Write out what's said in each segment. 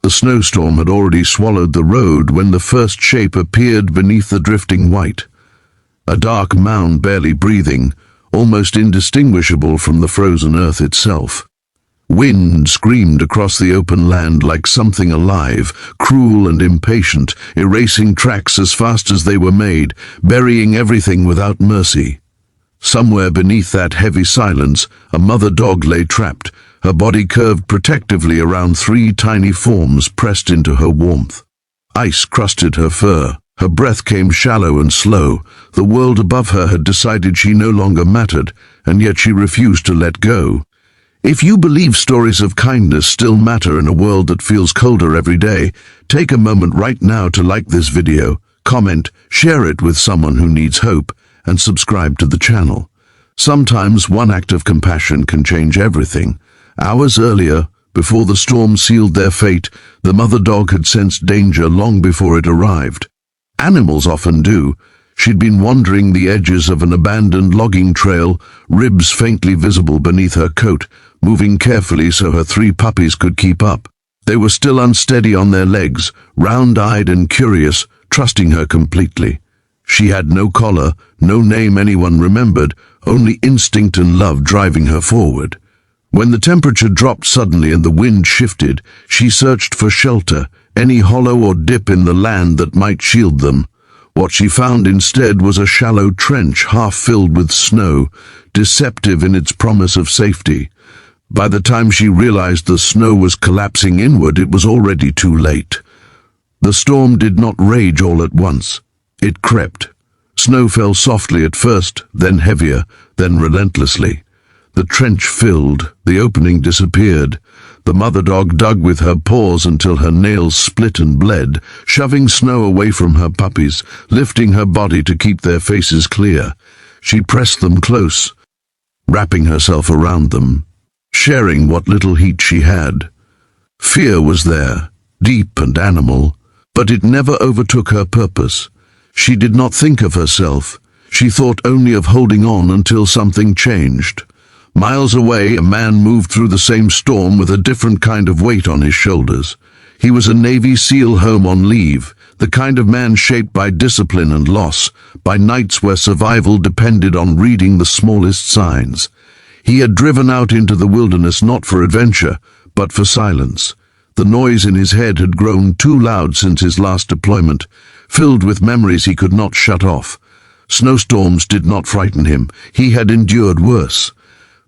The snowstorm had already swallowed the road when the first shape appeared beneath the drifting white. A dark mound barely breathing, almost indistinguishable from the frozen earth itself. Wind screamed across the open land like something alive, cruel and impatient, erasing tracks as fast as they were made, burying everything without mercy. Somewhere beneath that heavy silence, a mother dog lay trapped, her body curved protectively around three tiny forms pressed into her warmth. Ice crusted her fur. Her breath came shallow and slow. The world above her had decided she no longer mattered, and yet she refused to let go. If you believe stories of kindness still matter in a world that feels colder every day, take a moment right now to like this video, comment, share it with someone who needs hope, and subscribe to the channel. Sometimes one act of compassion can change everything. Hours earlier, before the storm sealed their fate, the mother dog had sensed danger long before it arrived. Animals often do. She'd been wandering the edges of an abandoned logging trail, ribs faintly visible beneath her coat, moving carefully so her three puppies could keep up. They were still unsteady on their legs, round-eyed and curious, trusting her completely. She had no collar, no name anyone remembered, only instinct and love driving her forward. When the temperature dropped suddenly and the wind shifted, she searched for shelter, any hollow or dip in the land that might shield them. What she found instead was a shallow trench half filled with snow, deceptive in its promise of safety. By the time she realized the snow was collapsing inward, it was already too late. The storm did not rage all at once. It crept. Snow fell softly at first, then heavier, then relentlessly. The trench filled, the opening disappeared. The mother dog dug with her paws until her nails split and bled, shoving snow away from her puppies, lifting her body to keep their faces clear. She pressed them close, wrapping herself around them, sharing what little heat she had. Fear was there, deep and animal, but it never overtook her purpose. She did not think of herself. She thought only of holding on until something changed. Miles away, a man moved through the same storm with a different kind of weight on his shoulders. He was a Navy SEAL home on leave, the kind of man shaped by discipline and loss, by nights where survival depended on reading the smallest signs. He had driven out into the wilderness not for adventure, but for silence. The noise in his head had grown too loud since his last deployment, filled with memories he could not shut off. Snowstorms did not frighten him. He had endured worse.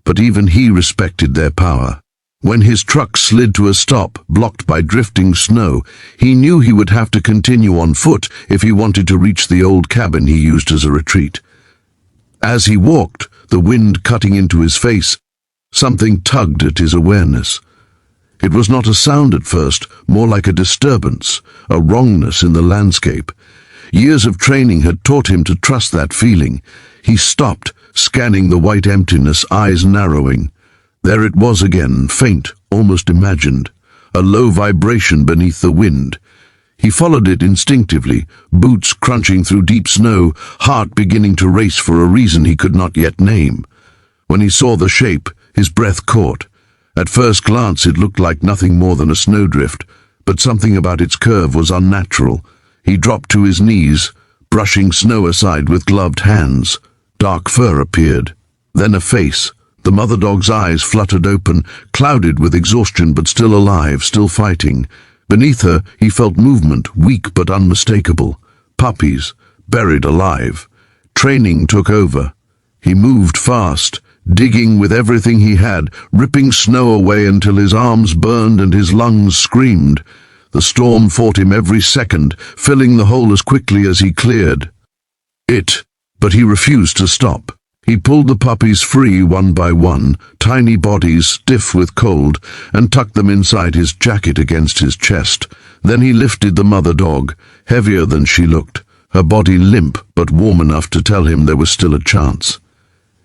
But even he respected their power. When his truck slid to a stop, blocked by drifting snow, he knew he would have to continue on foot if he wanted to reach the old cabin he used as a retreat. As he walked, the wind cutting into his face, something tugged at his awareness. It was not a sound at first, more like a disturbance, a wrongness in the landscape. Years of training had taught him to trust that feeling. He stopped, scanning the white emptiness, eyes narrowing. There it was again, faint, almost imagined, a low vibration beneath the wind. He followed it instinctively, boots crunching through deep snow, heart beginning to race for a reason he could not yet name. When he saw the shape, his breath caught. At first glance it looked like nothing more than a snowdrift, but something about its curve was unnatural. He dropped to his knees, brushing snow aside with gloved hands. Dark fur appeared, then a face. The mother dog's eyes fluttered open, clouded with exhaustion but still alive, still fighting. Beneath her, he felt movement, weak but unmistakable. Puppies, buried alive. Training took over. He moved fast, digging with everything he had, ripping snow away until his arms burned and his lungs screamed. The storm fought him every second, filling the hole as quickly as he cleared it. But he refused to stop. He pulled the puppies free one by one, tiny bodies stiff with cold, and tucked them inside his jacket against his chest. Then he lifted the mother dog, heavier than she looked, her body limp but warm enough to tell him there was still a chance.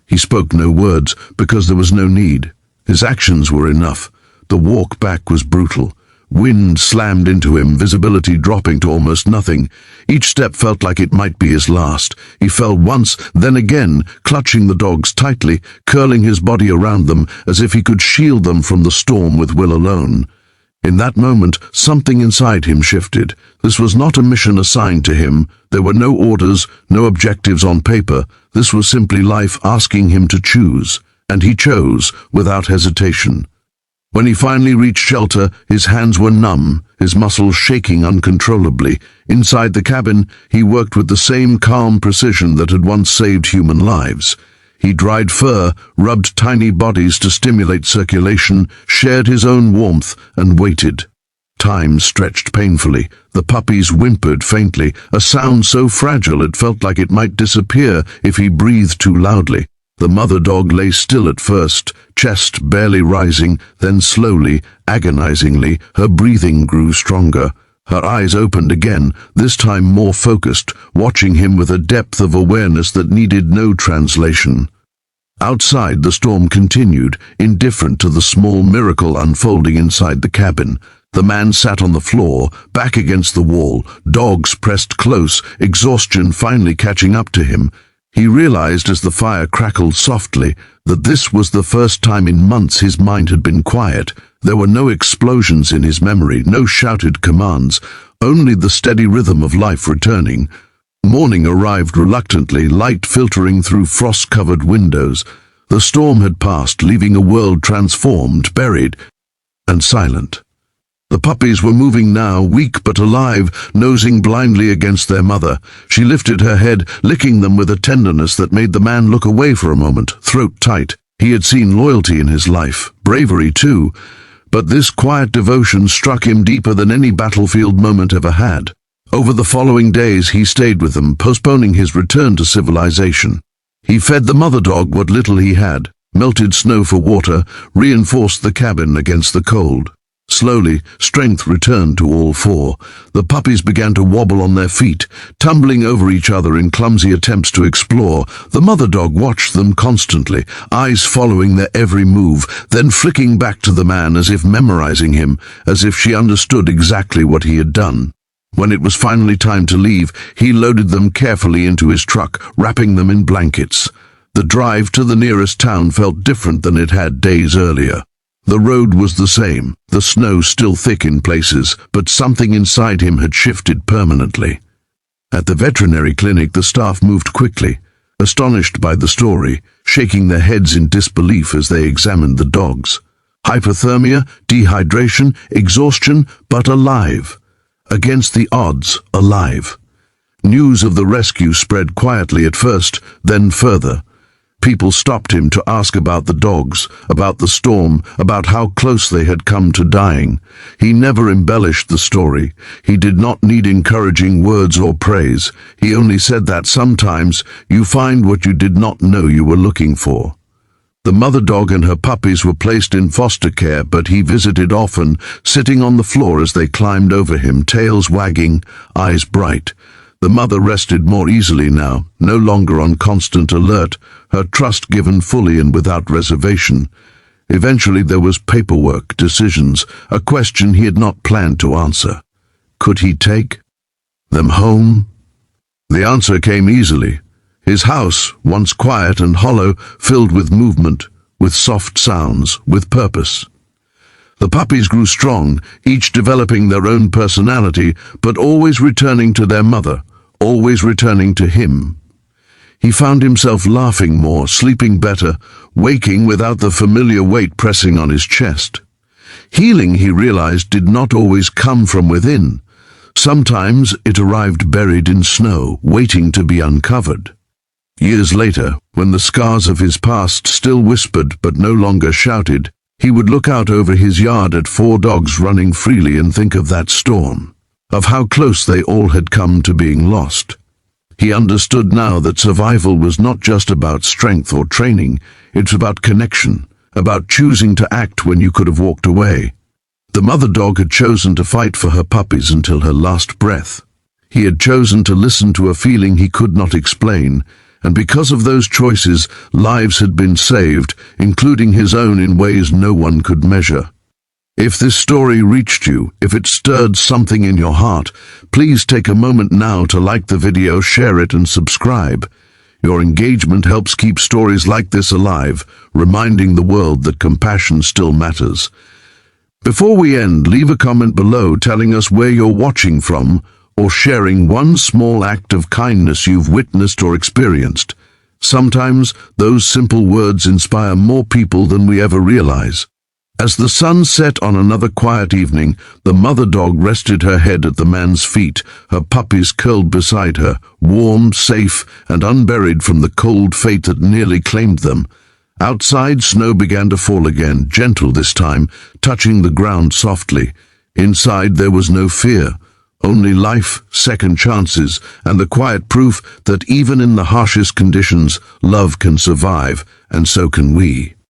He spoke no words because there was no need. His actions were enough. The walk back was brutal. Wind slammed into him, visibility dropping to almost nothing. Each step felt like it might be his last. He fell once, then again, clutching the dogs tightly, curling his body around them as if he could shield them from the storm with will alone. In that moment, something inside him shifted. This was not a mission assigned to him. There were no orders, no objectives on paper. This was simply life asking him to choose, and he chose without hesitation. When he finally reached shelter, his hands were numb, his muscles shaking uncontrollably. Inside the cabin, he worked with the same calm precision that had once saved human lives. He dried fur, rubbed tiny bodies to stimulate circulation, shared his own warmth, and waited. Time stretched painfully. The puppies whimpered faintly, a sound so fragile it felt like it might disappear if he breathed too loudly. The mother dog lay still at first, chest barely rising, then slowly, agonizingly, her breathing grew stronger. Her eyes opened again, this time more focused, watching him with a depth of awareness that needed no translation. Outside, the storm continued, indifferent to the small miracle unfolding inside the cabin. The man sat on the floor, back against the wall, dogs pressed close, exhaustion finally catching up to him. He realized as the fire crackled softly that this was the first time in months his mind had been quiet. There were no explosions in his memory, no shouted commands, only the steady rhythm of life returning. Morning arrived reluctantly, light filtering through frost-covered windows. The storm had passed, leaving a world transformed, buried, and silent. The puppies were moving now, weak but alive, nosing blindly against their mother. She lifted her head, licking them with a tenderness that made the man look away for a moment, throat tight. He had seen loyalty in his life, bravery too, but this quiet devotion struck him deeper than any battlefield moment ever had. Over the following days he stayed with them, postponing his return to civilization. He fed the mother dog what little he had, melted snow for water, reinforced the cabin against the cold. Slowly, strength returned to all four. The puppies began to wobble on their feet, tumbling over each other in clumsy attempts to explore. The mother dog watched them constantly, eyes following their every move, then flicking back to the man as if memorizing him, as if she understood exactly what he had done. When it was finally time to leave, he loaded them carefully into his truck, wrapping them in blankets. The drive to the nearest town felt different than it had days earlier. The road was the same, the snow still thick in places, but something inside him had shifted permanently. At the veterinary clinic, the staff moved quickly, astonished by the story, shaking their heads in disbelief as they examined the dogs. Hypothermia, dehydration, exhaustion, but alive. Against the odds, alive. News of the rescue spread quietly at first, then further. People stopped him to ask about the dogs, about the storm, about how close they had come to dying. He never embellished the story. He did not need encouraging words or praise. He only said that sometimes you find what you did not know you were looking for. The mother dog and her puppies were placed in foster care, but he visited often, sitting on the floor as they climbed over him, tails wagging, eyes bright. The mother rested more easily now, no longer on constant alert, her trust given fully and without reservation. Eventually there was paperwork, decisions, a question he had not planned to answer. Could he take them home? The answer came easily. His house, once quiet and hollow, filled with movement, with soft sounds, with purpose. The puppies grew strong, each developing their own personality, but always returning to their mother, always returning to him. He found himself laughing more, sleeping better, waking without the familiar weight pressing on his chest. Healing, he realized, did not always come from within. Sometimes it arrived buried in snow, waiting to be uncovered. Years later, when the scars of his past still whispered but no longer shouted, he would look out over his yard at 4 dogs running freely and think of that storm, of how close they all had come to being lost. He understood now that survival was not just about strength or training, it's about connection, about choosing to act when you could have walked away. The mother dog had chosen to fight for her puppies until her last breath. He had chosen to listen to a feeling he could not explain, and because of those choices, lives had been saved, including his own in ways no one could measure. If this story reached you, if it stirred something in your heart, please take a moment now to like the video, share it, and subscribe. Your engagement helps keep stories like this alive, reminding the world that compassion still matters. Before we end, leave a comment below telling us where you're watching from or sharing one small act of kindness you've witnessed or experienced. Sometimes those simple words inspire more people than we ever realize. As the sun set on another quiet evening, the mother dog rested her head at the man's feet, her puppies curled beside her, warm, safe, and unburied from the cold fate that nearly claimed them. Outside, snow began to fall again, gentle this time, touching the ground softly. Inside, there was no fear, only life, second chances, and the quiet proof that even in the harshest conditions, love can survive, and so can we.